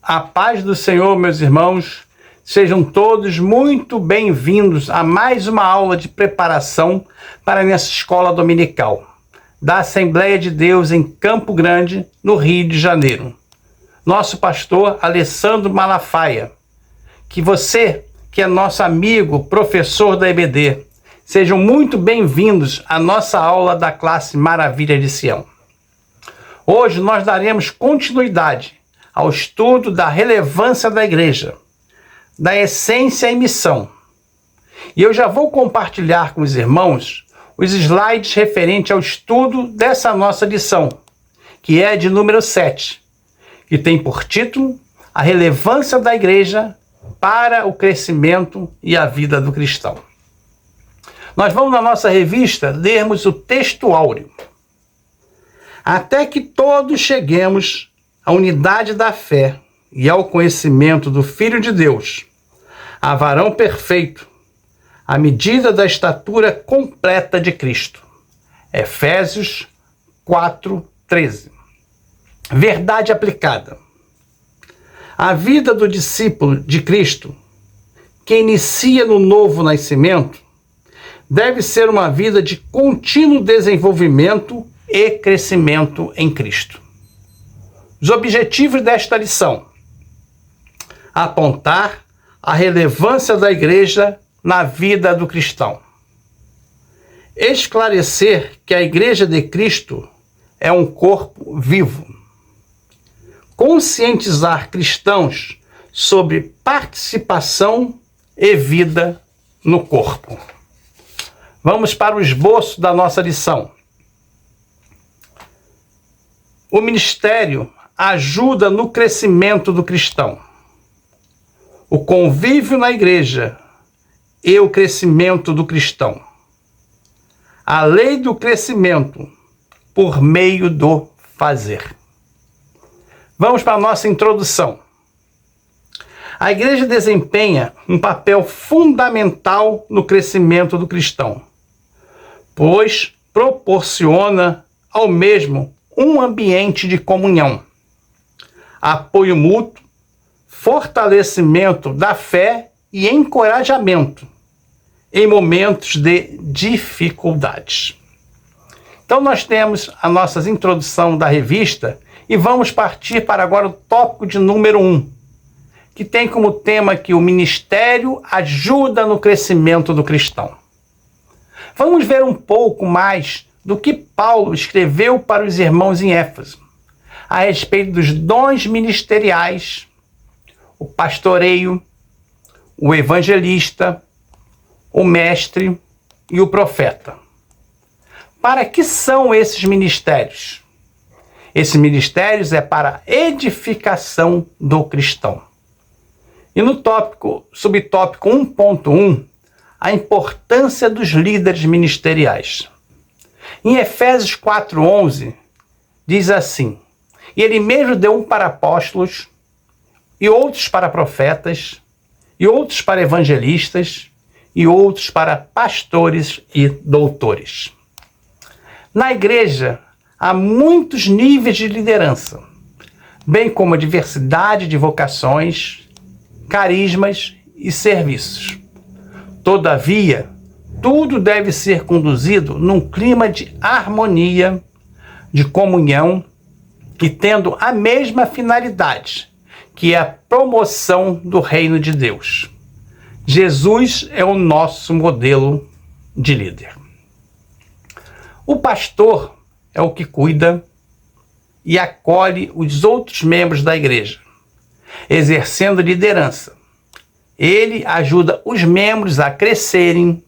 A paz do Senhor, meus irmãos, sejam todos muito bem-vindos a mais uma aula de preparação para nessa escola dominical da Assembleia de Deus em Campo Grande, no Rio de Janeiro. Nosso pastor Alessandro Malafaia. Que você, que é nosso amigo, professor da EBD, sejam muito bem-vindos à nossa aula da classe Maravilha de Sião. Hoje nós daremos continuidade ao estudo da relevância da igreja, da essência e missão. E eu já vou compartilhar com os irmãos os slides referentes ao estudo dessa nossa lição, que é de número 7, que tem por título A Relevância da Igreja para o Crescimento e a Vida do Cristão. Nós vamos na nossa revista lermos o texto áureo. Até que todos cheguemos à unidade da fé e ao conhecimento do Filho de Deus, a varão perfeito, à medida da estatura completa de Cristo. Efésios 4:13. Verdade aplicada. A vida do discípulo de Cristo, que inicia no novo nascimento, deve ser uma vida de contínuo desenvolvimento e crescimento em Cristo. Os objetivos desta lição: apontar a relevância da igreja na vida do cristão, esclarecer que a igreja de Cristo é um corpo vivo, conscientizar cristãos sobre participação e vida no corpo. Vamos para o esboço da nossa lição. O ministério ajuda no crescimento do cristão. O convívio na igreja e o crescimento do cristão. A lei do crescimento por meio do fazer. Vamos para a nossa introdução. A igreja desempenha um papel fundamental no crescimento do cristão, pois proporciona ao mesmo um ambiente de comunhão, apoio mútuo, fortalecimento da fé e encorajamento em momentos de dificuldades. Então nós temos a nossa introdução da revista e vamos partir para agora o tópico de número 1, que tem como tema que o ministério ajuda no crescimento do cristão. Vamos ver um pouco mais do que Paulo escreveu para os irmãos em Éfeso, a respeito dos dons ministeriais, o pastoreio, o evangelista, o mestre e o profeta. Para que são esses ministérios? Esses ministérios é para a edificação do cristão. E no subtópico 1.1, a importância dos líderes ministeriais. Em Efésios 4:11, diz assim: E ele mesmo deu um para apóstolos, e outros para profetas, e outros para evangelistas, e outros para pastores e doutores. Na igreja, há muitos níveis de liderança, bem como a diversidade de vocações, carismas e serviços. Todavia, tudo deve ser conduzido num clima de harmonia, de comunhão e tendo a mesma finalidade, que é a promoção do reino de Deus. Jesus é o nosso modelo de líder. O pastor é o que cuida e acolhe os outros membros da igreja, exercendo liderança. Ele ajuda os membros a crescerem,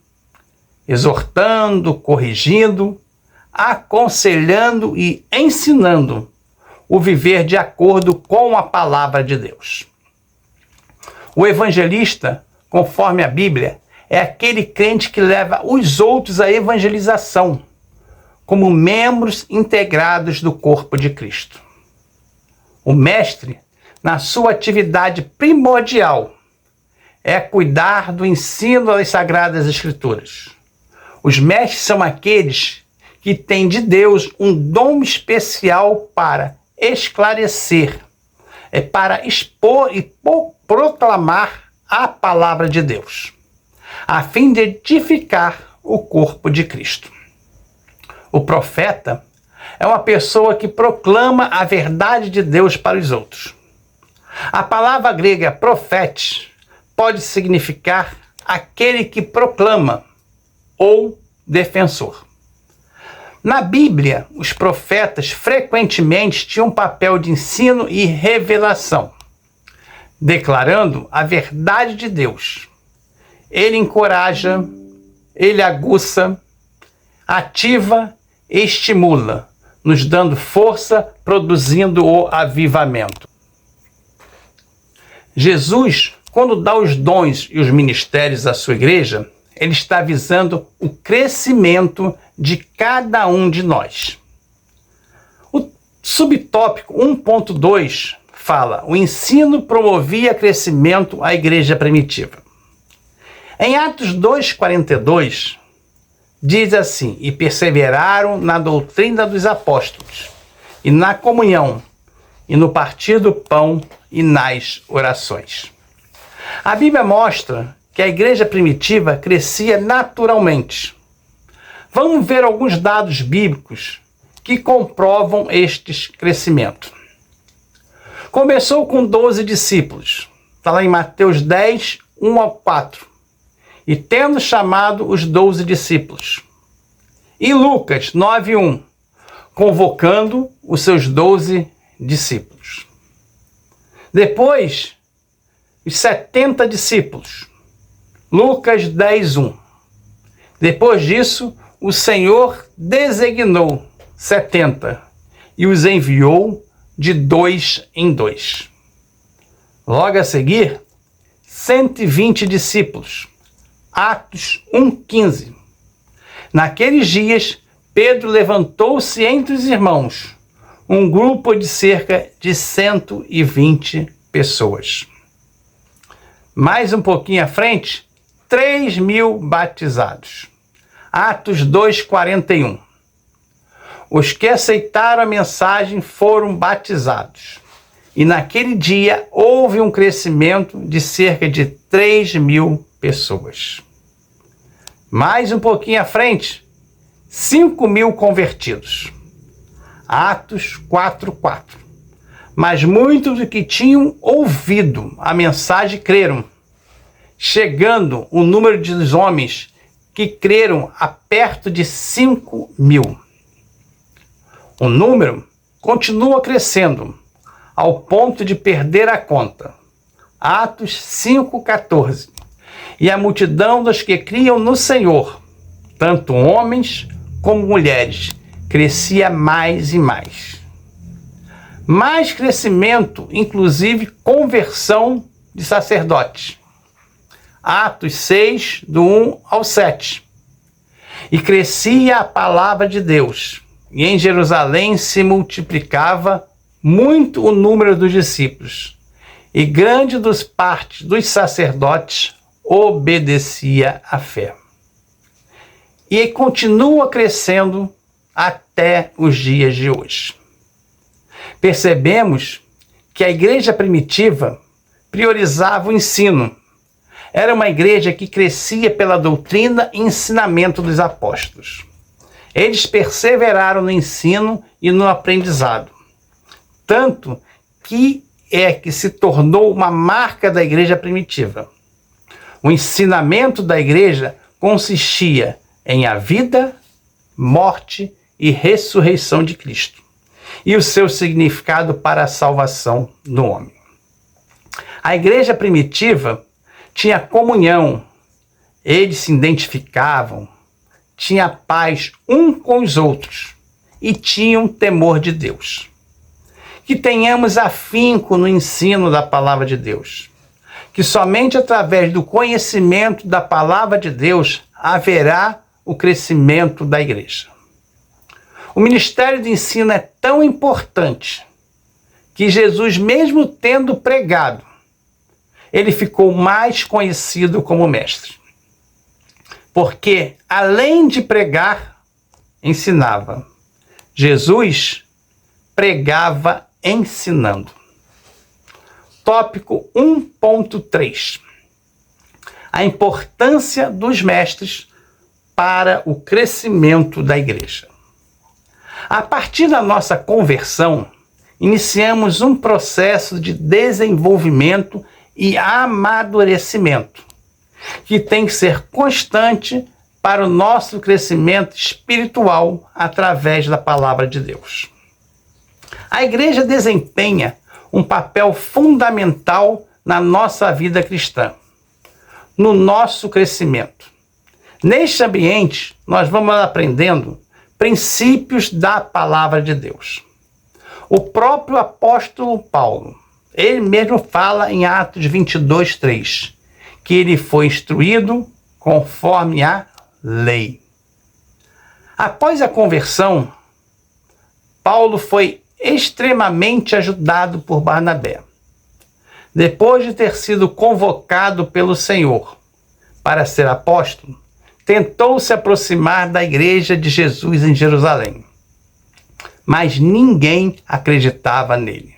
exortando, corrigindo, aconselhando e ensinando o viver de acordo com a palavra de Deus. O evangelista, conforme a Bíblia, é aquele crente que leva os outros à evangelização, como membros integrados do corpo de Cristo. O mestre, na sua atividade primordial, é cuidar do ensino das Sagradas Escrituras. Os mestres são aqueles que têm de Deus um dom especial para esclarecer, é para expor e proclamar a palavra de Deus, a fim de edificar o corpo de Cristo. O profeta é uma pessoa que proclama a verdade de Deus para os outros. A palavra grega profetes pode significar aquele que proclama ou defensor. Na Bíblia, os profetas frequentemente tinham um papel de ensino e revelação, declarando a verdade de Deus. Ele encoraja, ele aguça, ativa e estimula, nos dando força, produzindo o avivamento. Jesus, quando dá os dons e os ministérios à sua igreja, ele está visando o crescimento de cada um de nós. O subtópico 1.2 fala: o ensino promovia crescimento à igreja primitiva. Em Atos 2,42, diz assim: e perseveraram na doutrina dos apóstolos, e na comunhão, e no partir do pão, e nas orações. A Bíblia mostra que a igreja primitiva crescia naturalmente. Vamos ver alguns dados bíblicos que comprovam este crescimento. Começou com 12 discípulos. Está lá em Mateus 10, 1-4. E tendo chamado os 12 discípulos. E Lucas 9:1, convocando os seus 12 discípulos. Depois, os 70 discípulos. Lucas 10:1. Depois disso, o Senhor designou 70 e os enviou de 2 em 2. Logo a seguir, 120 discípulos. Atos 1:15. Naqueles dias, Pedro levantou-se entre os irmãos, um grupo de cerca de 120 pessoas. Mais um pouquinho à frente, 3.000 batizados. Atos 2:41. Os que aceitaram a mensagem foram batizados. E naquele dia houve um crescimento de cerca de 3.000 pessoas. Mais um pouquinho à frente, 5.000 convertidos. Atos 4:4. Mas muitos do que tinham ouvido a mensagem creram, chegando o número de homens que creram a perto de 5.000. O número continua crescendo, ao ponto de perder a conta. Atos 5:14. E a multidão dos que criam no Senhor, tanto homens como mulheres, crescia mais e mais. Mais crescimento, inclusive conversão de sacerdotes. Atos 6, do 1-7. E crescia a palavra de Deus, e em Jerusalém se multiplicava muito o número dos discípulos, e grande dos partes dos sacerdotes obedecia à fé. E continua crescendo até os dias de hoje. Percebemos que a igreja primitiva priorizava o ensino. Era uma igreja que crescia pela doutrina e ensinamento dos apóstolos. Eles perseveraram no ensino e no aprendizado, tanto que se tornou uma marca da igreja primitiva. O ensinamento da igreja consistia em a vida, morte e ressurreição de Cristo, e o seu significado para a salvação do homem. A igreja primitiva tinha comunhão, eles se identificavam, tinha paz um com os outros e tinham temor de Deus. Que tenhamos afinco no ensino da palavra de Deus, que somente através do conhecimento da palavra de Deus haverá o crescimento da igreja. O ministério de ensino é tão importante que Jesus, mesmo tendo pregado, ele ficou mais conhecido como mestre. Porque, além de pregar, ensinava. Jesus pregava ensinando. tópico 1.3. A importância dos mestres para o crescimento da igreja. A partir da nossa conversão, iniciamos um processo de desenvolvimento e amadurecimento, que tem que ser constante para o nosso crescimento espiritual através da palavra de Deus. A igreja desempenha um papel fundamental na nossa vida cristã, no nosso crescimento. Neste ambiente, nós vamos aprendendo princípios da palavra de Deus. O próprio apóstolo Paulo, ele mesmo fala em Atos 22:3, que ele foi instruído conforme a lei. Após a conversão, Paulo foi extremamente ajudado por Barnabé. Depois de ter sido convocado pelo Senhor para ser apóstolo, tentou se aproximar da igreja de Jesus em Jerusalém, mas ninguém acreditava nele.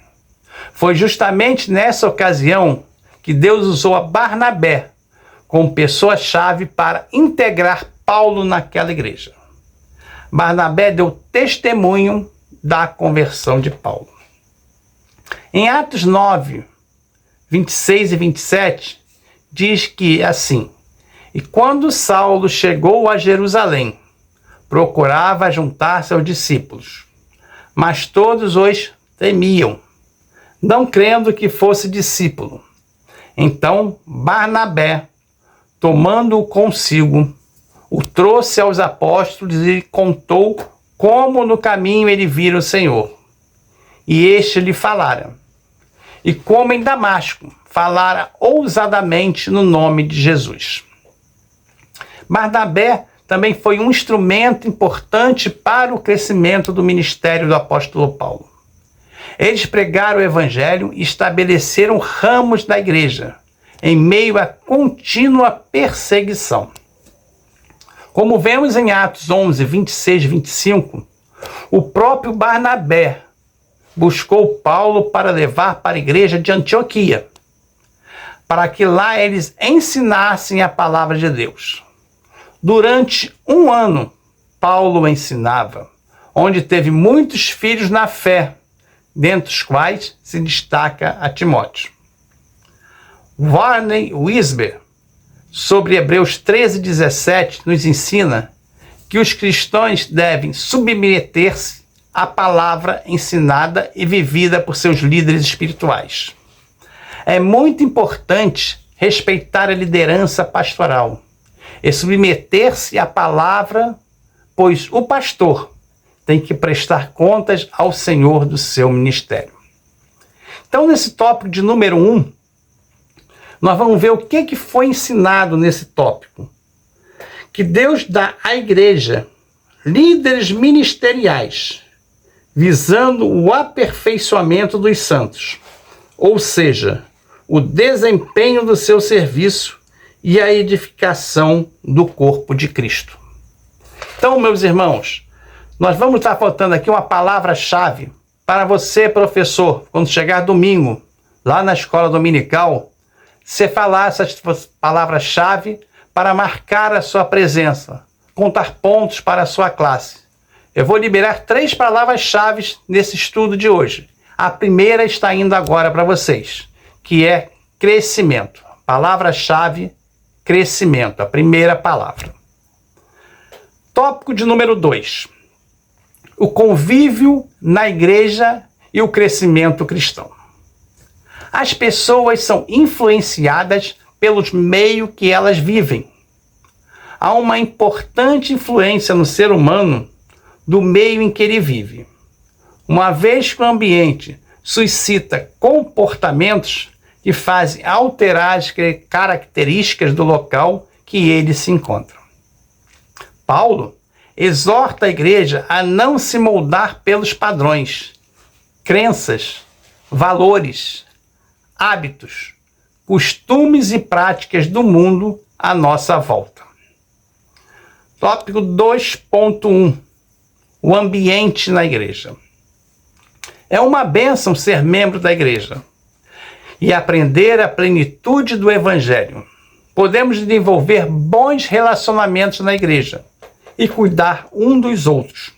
Foi justamente nessa ocasião que Deus usou a Barnabé como pessoa-chave para integrar Paulo naquela igreja. Barnabé deu testemunho da conversão de Paulo. Em Atos 9, 26 e 27, diz que assim: e quando Saulo chegou a Jerusalém, procurava juntar-se aos discípulos, mas todos os temiam, não crendo que fosse discípulo. Então Barnabé, tomando-o consigo, o trouxe aos apóstolos e contou como no caminho ele vira o Senhor. E este lhe falara, e como em Damasco falara ousadamente no nome de Jesus. Barnabé também foi um instrumento importante para o crescimento do ministério do apóstolo Paulo. Eles pregaram o evangelho e estabeleceram ramos da igreja, em meio à contínua perseguição. Como vemos em Atos 11, 26 e 25, o próprio Barnabé buscou Paulo para levar para a igreja de Antioquia, para que lá eles ensinassem a palavra de Deus. Durante um ano, Paulo ensinava, onde teve muitos filhos na fé, dentre os quais se destaca a Timóteo. Warren Wiersbe, sobre Hebreus 13:17, nos ensina que os cristãos devem submeter-se à palavra ensinada e vivida por seus líderes espirituais. É muito importante respeitar a liderança pastoral e submeter-se à palavra, pois o pastor tem que prestar contas ao Senhor do seu ministério. Então, nesse tópico de número 1, nós vamos ver o que foi ensinado nesse tópico. Que Deus dá à igreja líderes ministeriais, visando o aperfeiçoamento dos santos, ou seja, o desempenho do seu serviço e a edificação do corpo de Cristo. Então, meus irmãos, nós vamos estar faltando aqui uma palavra-chave para você, professor, quando chegar domingo, lá na escola dominical, você falar essas palavras-chave para marcar a sua presença, contar pontos para a sua classe. Eu vou liberar 3 palavras-chave nesse estudo de hoje. A primeira está indo agora para vocês, que é crescimento. Palavra-chave, crescimento, a primeira palavra. Tópico de número 2. O convívio na igreja e o crescimento cristão. As pessoas são influenciadas pelos meios que elas vivem. Há uma importante influência no ser humano do meio em que ele vive. Uma vez que o ambiente suscita comportamentos que fazem alterar as características do local que ele se encontra. Paulo exorta a igreja a não se moldar pelos padrões, crenças, valores, hábitos, costumes e práticas do mundo à nossa volta. Tópico 2.1. O ambiente na igreja. É uma bênção ser membro da igreja. e aprender a plenitude do Evangelho. Podemos desenvolver bons relacionamentos na igreja e cuidar um dos outros.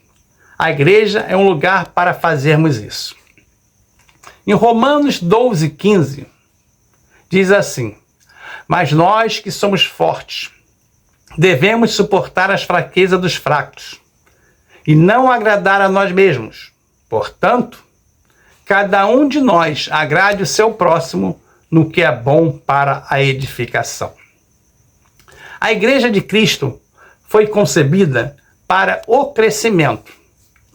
A igreja é um lugar para fazermos isso. Em Romanos 12:15, diz assim: mas nós que somos fortes, devemos suportar as fraquezas dos fracos e não agradar a nós mesmos. Portanto, cada um de nós agrade o seu próximo no que é bom para a edificação. A Igreja de Cristo foi concebida para o crescimento,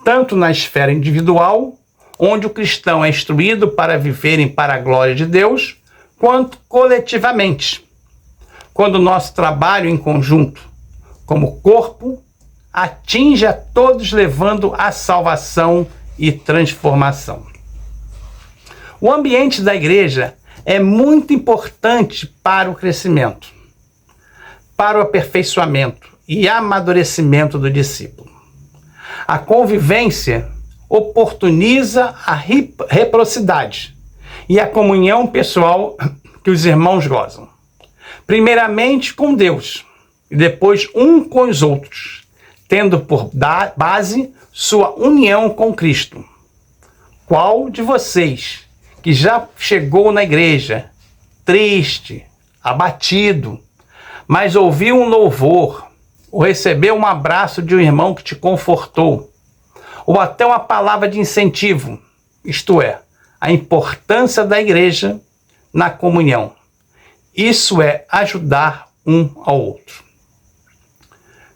tanto na esfera individual, onde o cristão é instruído para viverem para a glória de Deus, quanto coletivamente, quando o nosso trabalho em conjunto, como corpo, atinge a todos, levando à salvação e transformação. O ambiente da igreja é muito importante para o crescimento, para o aperfeiçoamento e amadurecimento do discípulo. A convivência oportuniza a reciprocidade e a comunhão pessoal que os irmãos gozam. Primeiramente com Deus e depois um com os outros, tendo por base sua união com Cristo. Qual de vocês que já chegou na igreja triste, abatido, mas ouviu um louvor, ou recebeu um abraço de um irmão que te confortou, ou até uma palavra de incentivo, isto é, a importância da igreja na comunhão? Isso é ajudar um ao outro.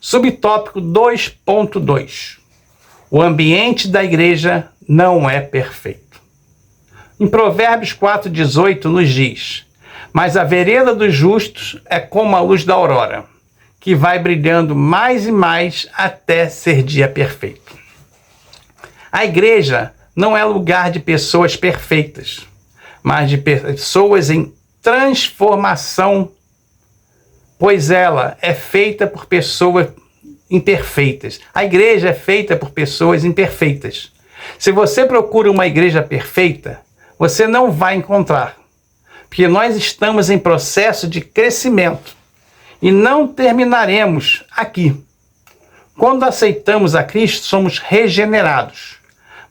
Subtópico 2.2. O ambiente da igreja não é perfeito. Em Provérbios 4,18 nos diz: mas a vereda dos justos é como a luz da aurora, que vai brilhando mais e mais até ser dia perfeito. A igreja não é lugar de pessoas perfeitas, mas de pessoas em transformação, pois ela é feita por pessoas imperfeitas. A igreja é feita por pessoas imperfeitas. Se você procura uma igreja perfeita, você não vai encontrar, porque nós estamos em processo de crescimento e não terminaremos aqui. Quando aceitamos a Cristo, somos regenerados,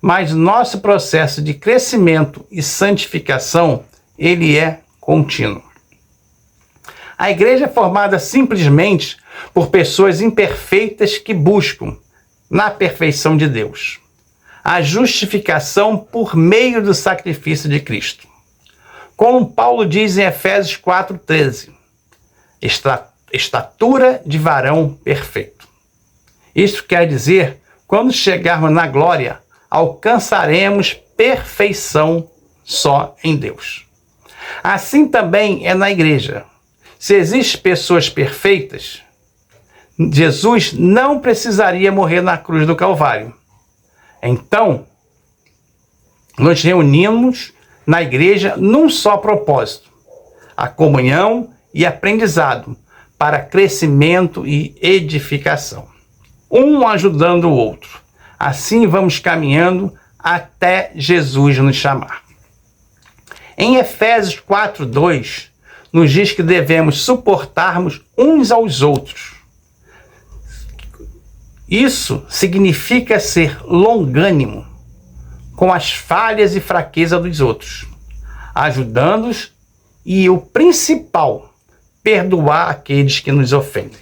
mas nosso processo de crescimento e santificação, ele é contínuo. A igreja é formada simplesmente por pessoas imperfeitas que buscam, na perfeição de Deus, a justificação por meio do sacrifício de Cristo. Como Paulo diz em Efésios 4,13, estatura de varão perfeito. Isto quer dizer, quando chegarmos na glória, alcançaremos perfeição só em Deus. Assim também é na igreja. Se existem pessoas perfeitas, Jesus não precisaria morrer na cruz do Calvário. Então, nós reunimos na igreja num só propósito: a comunhão e aprendizado para crescimento e edificação, um ajudando o outro. Assim vamos caminhando até Jesus nos chamar. Em Efésios 4:2, nos diz que devemos suportarmos uns aos outros. Isso significa ser longânimo com as falhas e fraquezas dos outros, ajudando-os e, o principal, perdoar aqueles que nos ofendem.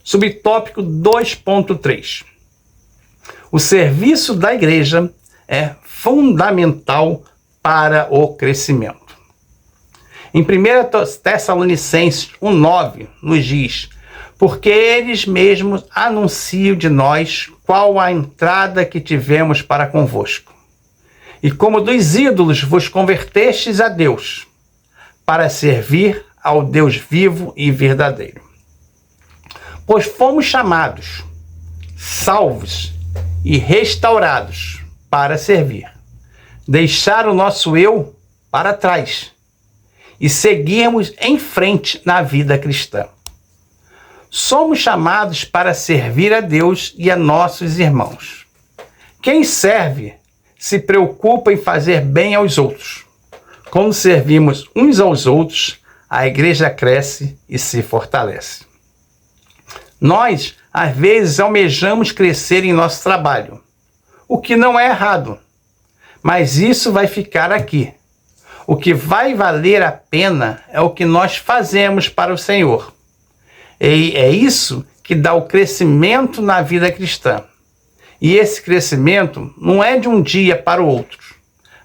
Subtópico 2.3. O serviço da igreja é fundamental para o crescimento. Em 1 Tessalonicenses 1,9 nos diz: porque eles mesmos anunciam de nós qual a entrada que tivemos para convosco, e como dos ídolos vos convertestes a Deus, para servir ao Deus vivo e verdadeiro. Pois fomos chamados, salvos e restaurados para servir, deixar o nosso eu para trás e seguirmos em frente na vida cristã. Somos chamados para servir a Deus e a nossos irmãos. Quem serve se preocupa em fazer bem aos outros, Quando servimos uns aos outros, a igreja cresce e se fortalece. Nós, às vezes, almejamos crescer em nosso trabalho, o que não é errado, mas isso vai ficar aqui. O que vai valer a pena é o que nós fazemos para o Senhor. E é isso que dá o crescimento na vida cristã. E esse crescimento não é de um dia para o outro,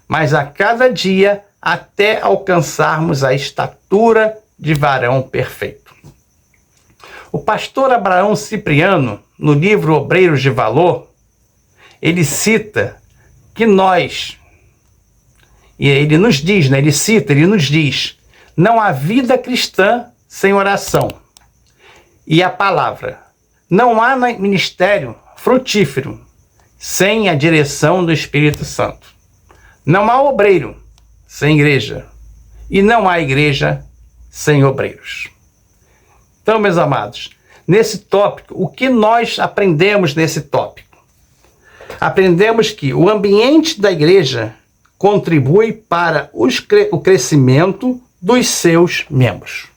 mas a cada dia até alcançarmos a estatura de varão perfeito. O pastor Abraão Cipriano, no livro Obreiros de Valor, ele cita que nós, e ele nos diz, ele nos diz, não há vida cristã sem oração. E a palavra, não há ministério frutífero sem a direção do Espírito Santo. Não há obreiro sem igreja, e não há igreja sem obreiros. Então, meus amados, nesse tópico, o que nós aprendemos nesse tópico? Aprendemos que o ambiente da igreja contribui para o crescimento dos seus membros.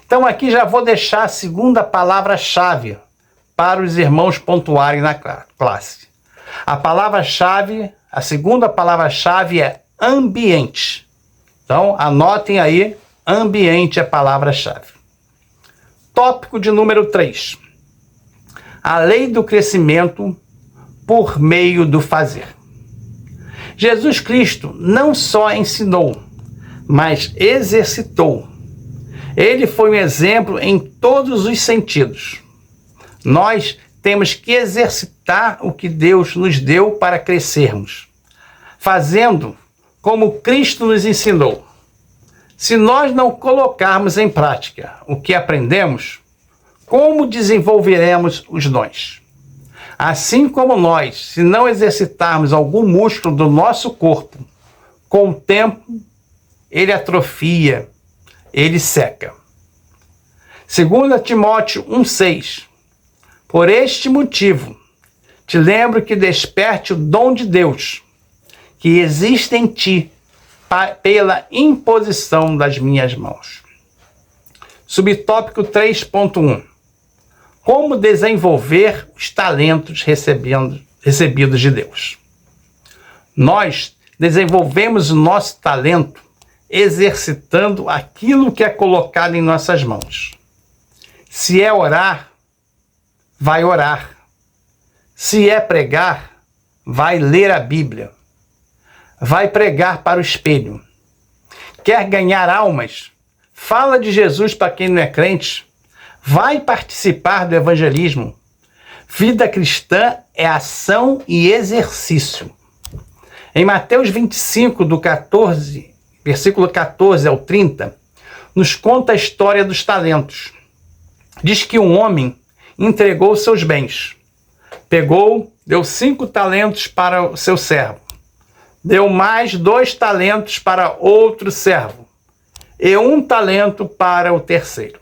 Então, aqui já vou deixar a segunda palavra-chave para os irmãos pontuarem na classe. A palavra-chave, a segunda palavra-chave é ambiente. Então, anotem aí, ambiente é a palavra-chave. Tópico de número 3. A lei do crescimento por meio do fazer. Jesus Cristo não só ensinou, mas exercitou. Ele foi um exemplo em todos os sentidos. Nós temos que exercitar o que Deus nos deu para crescermos, fazendo como Cristo nos ensinou. Se nós não colocarmos em prática o que aprendemos, como desenvolveremos os dons? Assim como nós, se não exercitarmos algum músculo do nosso corpo, com o tempo, ele atrofia, ele seca. 2 Timóteo 1,6. Por este motivo, te lembro que desperte o dom de Deus, que existe em ti, pela imposição das minhas mãos. Subtópico 3.1. Como desenvolver os talentos recebidos de Deus? Nós desenvolvemos o nosso talento exercitando aquilo que é colocado em nossas mãos. Se é orar, vai orar. Se é pregar, vai ler a Bíblia. Vai pregar para o espelho. Quer ganhar almas? Fala de Jesus para quem não é crente. Vai participar do evangelismo. Vida cristã é ação e exercício. Em Mateus 25, versículo 14 ao 30, nos conta a história dos talentos. Diz que um homem entregou seus bens. Deu 5 talentos para o seu servo. Deu mais 2 talentos para outro servo. E 1 talento para o terceiro.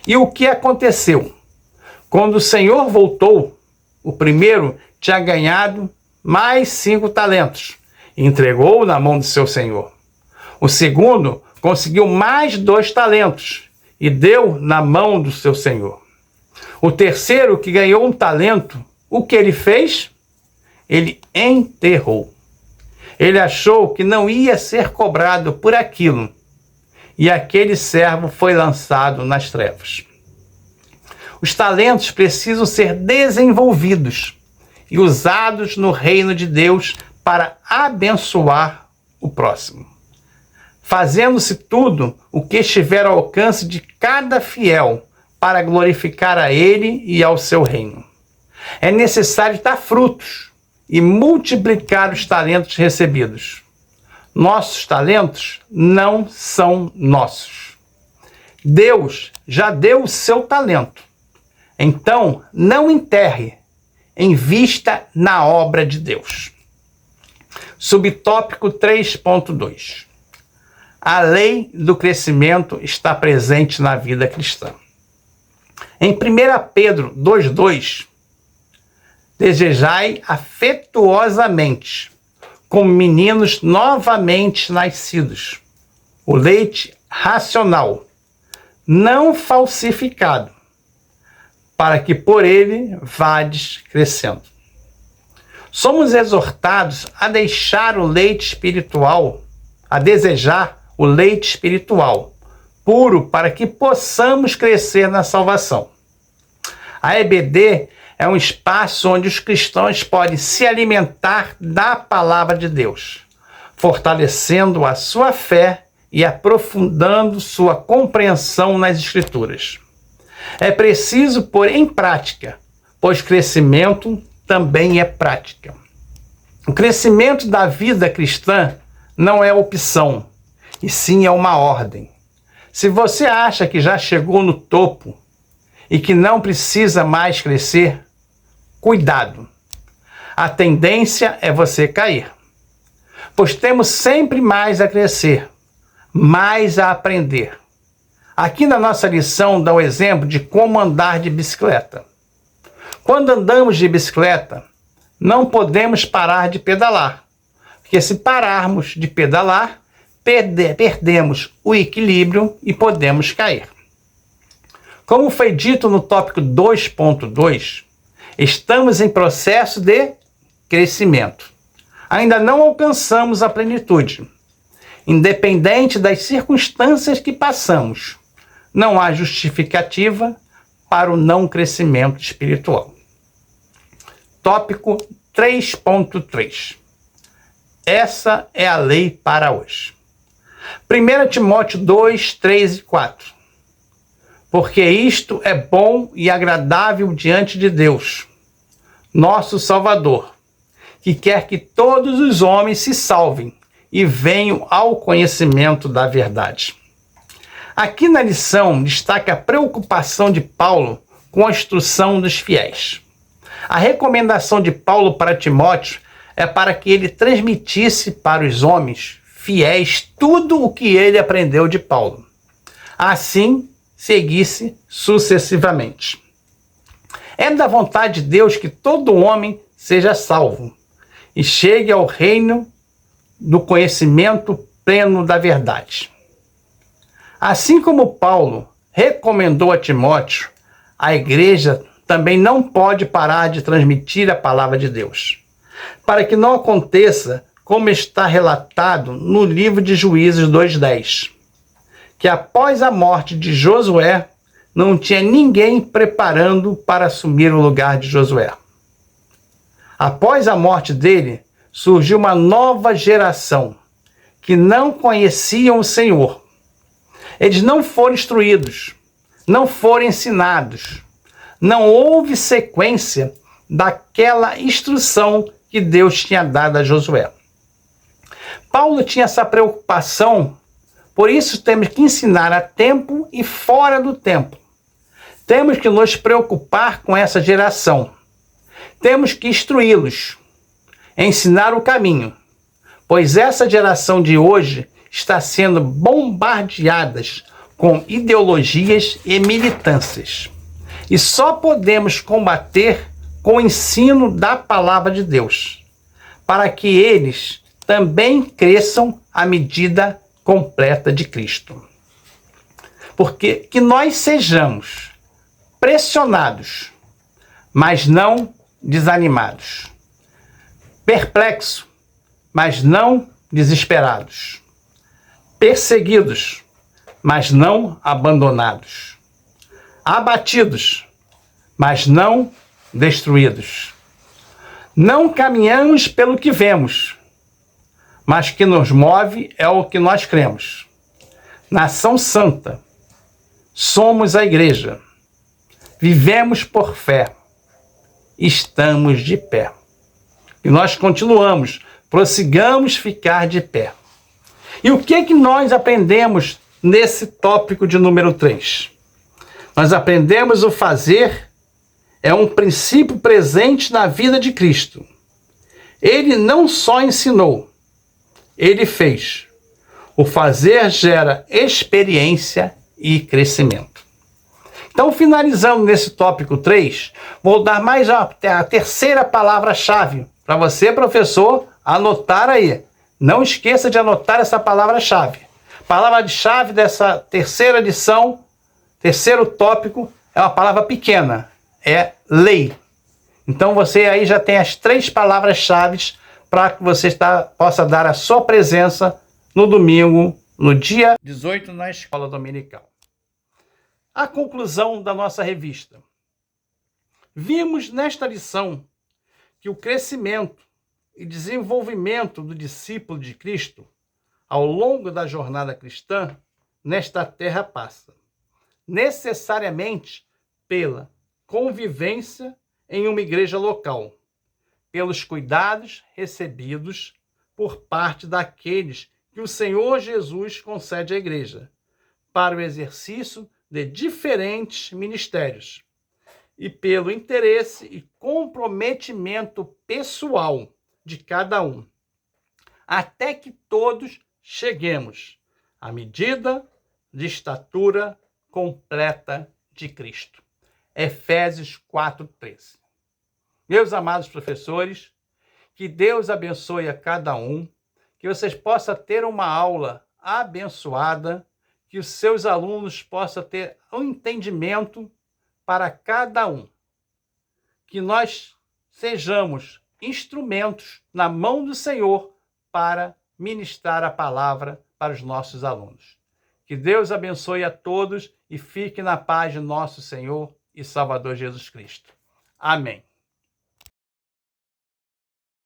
E o que aconteceu? Quando o Senhor voltou, o primeiro tinha ganhado mais 5 talentos. Entregou na mão do seu senhor. O segundo conseguiu mais 2 talentos e deu na mão do seu senhor. O terceiro, que ganhou 1 talento, o que ele fez? Ele enterrou. Ele achou que não ia ser cobrado por aquilo. E aquele servo foi lançado nas trevas. Os talentos precisam ser desenvolvidos e usados no reino de Deus para abençoar o próximo. Fazendo-se tudo o que estiver ao alcance de cada fiel para glorificar a ele e ao seu reino. É necessário dar frutos e multiplicar os talentos recebidos. Nossos talentos não são nossos. Deus já deu o seu talento. Então, não enterre, invista na obra de Deus. Subtópico 3.2. A lei do crescimento está presente na vida cristã. Em 1 Pedro 2,2, desejai afetuosamente, como meninos novamente nascidos. O leite racional, não falsificado, para que por ele vades crescendo. Somos exortados a deixar o leite espiritual, a desejar o leite espiritual, puro, para que possamos crescer na salvação. A EBD é um espaço onde os cristãos podem se alimentar da palavra de Deus, fortalecendo a sua fé e aprofundando sua compreensão nas Escrituras. É preciso pôr em prática, pois crescimento também é prática. O crescimento da vida cristã não é opção, e sim é uma ordem. Se você acha que já chegou no topo e que não precisa mais crescer, cuidado. A tendência é você cair, pois temos sempre mais a crescer, mais a aprender. Aqui na nossa lição dá o exemplo de como andar de bicicleta. Quando andamos de bicicleta, não podemos parar de pedalar, porque se pararmos de pedalar, perdemos o equilíbrio e podemos cair. Como foi dito no tópico 2.2, estamos em processo de crescimento. Ainda não alcançamos a plenitude. Independente das circunstâncias que passamos, não há justificativa para o não crescimento espiritual. Tópico 3.3. Essa é a lei para hoje. 1 Timóteo 2, 3 e 4. Porque isto é bom e agradável diante de Deus, nosso Salvador, que quer que todos os homens se salvem e venham ao conhecimento da verdade. Aqui na lição destaca a preocupação de Paulo com a instrução dos fiéis. A recomendação de Paulo para Timóteo é para que ele transmitisse para os homens fiéis tudo o que ele aprendeu de Paulo. Assim, seguisse sucessivamente. É da vontade de Deus que todo homem seja salvo e chegue ao reino do conhecimento pleno da verdade. Assim como Paulo recomendou a Timóteo, a igreja também não pode parar de transmitir a palavra de Deus, para que não aconteça como está relatado no livro de Juízes 2:10, que após a morte de Josué, não tinha ninguém preparando para assumir o lugar de Josué. Após a morte dele, surgiu uma nova geração que não conheciam o Senhor. Eles não foram instruídos, não foram ensinados. Não houve sequência daquela instrução que Deus tinha dado a Josué. Paulo tinha essa preocupação, por isso temos que ensinar a tempo e fora do tempo. Temos que nos preocupar com essa geração. Temos que instruí-los, ensinar o caminho, pois essa geração de hoje está sendo bombardeada com ideologias e militâncias. E só podemos combater com o ensino da palavra de Deus, para que eles também cresçam à medida completa de Cristo. Porque que nós sejamos pressionados, mas não desanimados, perplexos, mas não desesperados, perseguidos, mas não abandonados, abatidos, mas não destruídos. Não caminhamos pelo que vemos, mas que nos move é o que nós cremos. Nação santa, somos a igreja, vivemos por fé, estamos de pé. E nós continuamos, prossigamos ficar de pé. E o que nós aprendemos nesse tópico de número 3? Nós aprendemos o fazer é um princípio presente na vida de Cristo. Ele não só ensinou, ele fez. O fazer gera experiência e crescimento. Então, finalizando nesse tópico 3, vou dar mais a terceira palavra-chave para você, professor, anotar aí. Não esqueça de anotar essa palavra-chave. Palavra-chave dessa terceira lição, terceiro tópico, é uma palavra pequena. É lei. Então você aí já tem as 3 palavras-chave para que você possa dar a sua presença no domingo, no dia 18, na escola dominical. A conclusão da nossa revista. Vimos nesta lição que o crescimento e desenvolvimento do discípulo de Cristo ao longo da jornada cristã nesta terra passa necessariamente pela convivência em uma igreja local, pelos cuidados recebidos por parte daqueles que o Senhor Jesus concede à igreja, para o exercício de diferentes ministérios, e pelo interesse e comprometimento pessoal de cada um, até que todos cheguemos à medida de estatura completa de Cristo. Efésios 4:13. Meus amados professores, que Deus abençoe a cada um, que vocês possam ter uma aula abençoada, que os seus alunos possam ter um entendimento para cada um. Que nós sejamos instrumentos na mão do Senhor para ministrar a palavra para os nossos alunos. Que Deus abençoe a todos e fique na paz de nosso Senhor e Salvador Jesus Cristo. Amém.